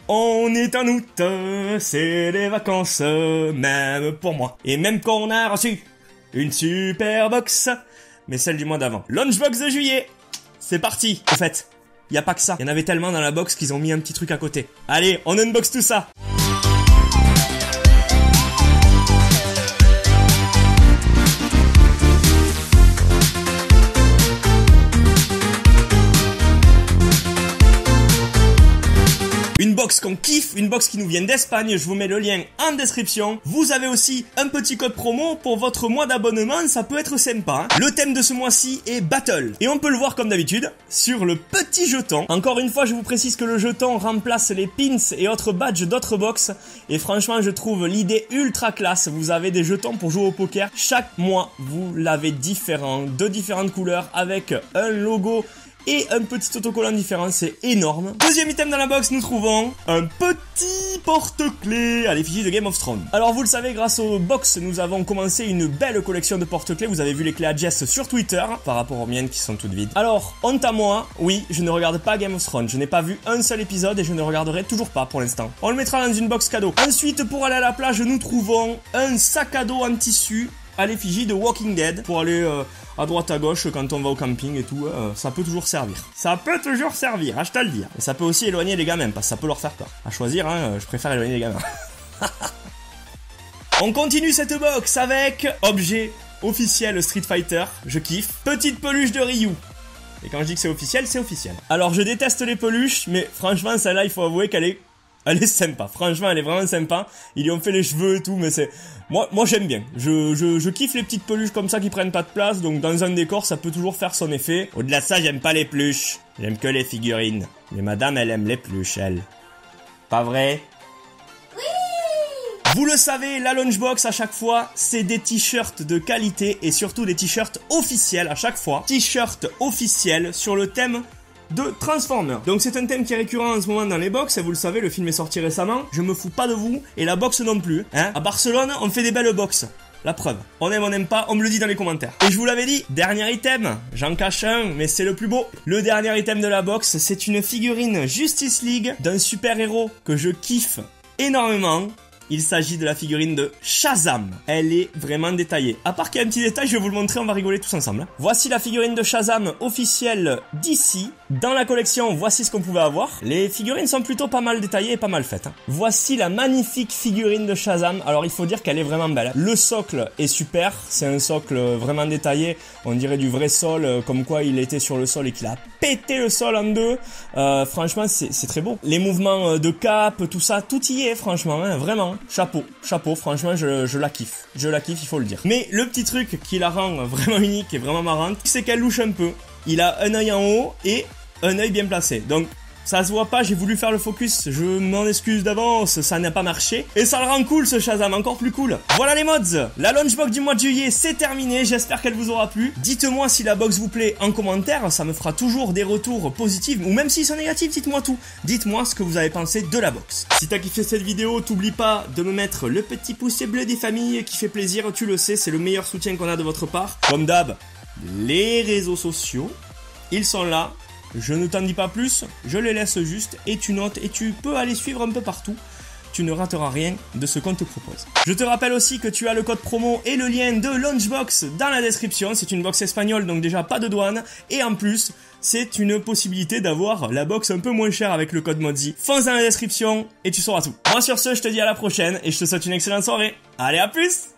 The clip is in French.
On est en août, c'est les vacances, même pour moi. Et même quand on a reçu une super box, mais celle du mois d'avant. Lunchbox de juillet, c'est parti. En fait, y a pas que ça. Il y en avait tellement dans la box qu'ils ont mis un petit truc à côté. Allez, on unbox tout ça. Une box qu'on kiffe, une box qui nous vient d'Espagne, je vous mets le lien en description. Vous avez aussi un petit code promo pour votre mois d'abonnement, ça peut être sympa. Le thème de ce mois-ci est Battle. Et on peut le voir comme d'habitude sur le petit jeton. Encore une fois, je vous précise que le jeton remplace les pins et autres badges d'autres box. Et franchement, je trouve l'idée ultra classe. Vous avez des jetons pour jouer au poker. Chaque mois, vous l'avez différent, de différentes couleurs, avec un logo et un petit autocollant différent, c'est énorme. Deuxième item dans la box, nous trouvons un petit porte-clés à l'effigie de Game of Thrones. Alors vous le savez, grâce aux box, nous avons commencé une belle collection de porte-clés. Vous avez vu les clés à Jess sur Twitter, par rapport aux miennes qui sont toutes vides. Alors, honte à moi, oui, je ne regarde pas Game of Thrones. Je n'ai pas vu un seul épisode et je ne regarderai toujours pas pour l'instant. On le mettra dans une box cadeau. Ensuite, pour aller à la plage, nous trouvons un sac à dos en tissu à l'effigie de Walking Dead pour aller à droite à gauche quand on va au camping et tout, ça peut toujours servir. Ça peut toujours servir, je te le dis. Et ça peut aussi éloigner les gamins parce que ça peut leur faire peur. À choisir, je préfère éloigner les gamins. On continue cette box avec objet officiel Street Fighter, je kiffe. Petite peluche de Ryu. Et quand je dis que c'est officiel, c'est officiel. Alors je déteste les peluches, mais franchement celle-là il faut avouer qu'elle est sympa, franchement elle est vraiment sympa. Ils lui ont fait les cheveux et tout, mais c'est... Moi j'aime bien, je kiffe les petites peluches comme ça qui prennent pas de place, donc dans un décor ça peut toujours faire son effet. Au-delà de ça, j'aime pas les peluches, j'aime que les figurines. Mais madame elle aime les peluches, elle. Pas vrai? Oui. Vous le savez, la Lunchbox à chaque fois, c'est des t-shirts de qualité et surtout des t-shirts officiels à chaque fois. T-shirts officiels sur le thème de Transformers. Donc c'est un thème qui est récurrent en ce moment dans les box, et vous le savez, le film est sorti récemment, je me fous pas de vous, et la box non plus, hein. À Barcelone, on fait des belles box. La preuve. On aime, on n'aime pas, on me le dit dans les commentaires. Et je vous l'avais dit, dernier item, j'en cache un, mais c'est le plus beau. Le dernier item de la box, c'est une figurine Justice League d'un super-héros que je kiffe énormément. Il s'agit de la figurine de Shazam. Elle est vraiment détaillée. À part qu'il y a un petit détail, je vais vous le montrer, on va rigoler tous ensemble. Voici la figurine de Shazam officielle d'ici. Dans la collection, voici ce qu'on pouvait avoir. Les figurines sont plutôt pas mal détaillées et pas mal faites. Voici la magnifique figurine de Shazam. Alors il faut dire qu'elle est vraiment belle. Le socle est super, c'est un socle vraiment détaillé. On dirait du vrai sol, comme quoi il était sur le sol et qu'il a pété le sol en deux. Franchement, c'est très beau. Les mouvements de cap, tout ça, tout y est franchement, hein, vraiment. Chapeau, franchement je la kiffe, il faut le dire. Mais le petit truc qui la rend vraiment unique et vraiment marrante, c'est qu'elle louche un peu. Il a un œil en haut et un œil bien placé, donc ça se voit pas, j'ai voulu faire le focus, je m'en excuse d'avance, ça n'a pas marché. Et ça le rend cool ce Shazam, encore plus cool. Voilà les mods, la Lunchbox du mois de juillet c'est terminé, j'espère qu'elle vous aura plu. Dites-moi si la box vous plaît en commentaire, ça me fera toujours des retours positifs, ou même s'ils sont négatifs, dites-moi tout. Dites-moi ce que vous avez pensé de la box. Si t'as kiffé cette vidéo, t'oublies pas de me mettre le petit pouce bleu des familles qui fait plaisir, tu le sais, c'est le meilleur soutien qu'on a de votre part. Comme d'hab, les réseaux sociaux, ils sont là. Je ne t'en dis pas plus, je les laisse juste et tu notes et tu peux aller suivre un peu partout. Tu ne rateras rien de ce qu'on te propose. Je te rappelle aussi que tu as le code promo et le lien de Lunchbox dans la description. C'est une box espagnole, donc déjà pas de douane. Et en plus, c'est une possibilité d'avoir la box un peu moins chère avec le code Modzi. Fonce dans la description et tu sauras tout. Moi sur ce, je te dis à la prochaine et je te souhaite une excellente soirée. Allez, à plus!